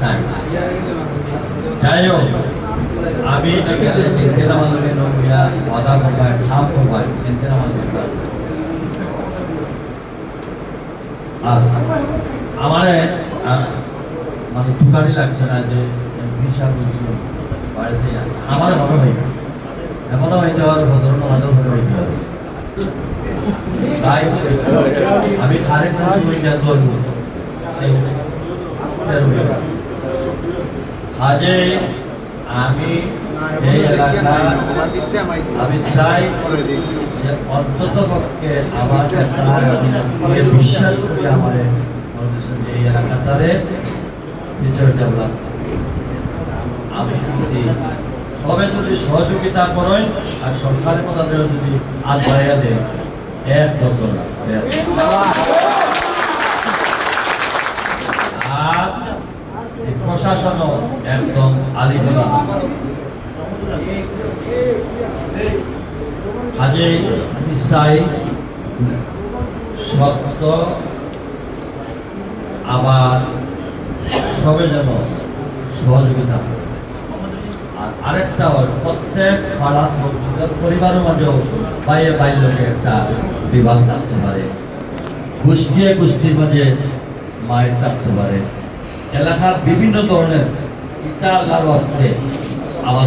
নাই। যাই হোক, আমি ওয়াদা করবাই খাম করবাই আর আমারে মানে তুকারি লাগছে না যে আমার মনে হয় এমনও হইতে পারে ভদ্র নজর করে হইতে হবে। তাই আমি খারেক সময় ধরবো কাজে আমি এই এলাকা আমি চাই যে অন্তত পক্ষে আমার বিশ্বাস করি আমার এই এলাকাটারে ফিউচার ডেভেলপ আমি সবে যদি সহযোগিতা করেন আর সরকারি পদাধিকারী যদি আগ বাড়াইয়া দেয় 1 বছর আর প্রশাসনও একদম আলিগুলা কাজে আমি চাই সত্য আবার সবে যেন সহযোগিতা আর আরেকটা প্রত্যেক পাড়া পরিবারের মাঝেও বাইরে বাইরে একটা বিভাগ থাকতে পারে, গোষ্ঠীর মাঝে মায়ের থাকতে পারে, এলাকার বিভিন্ন ধরনের ইটা আল্লাহর ওয়াস্তে আমার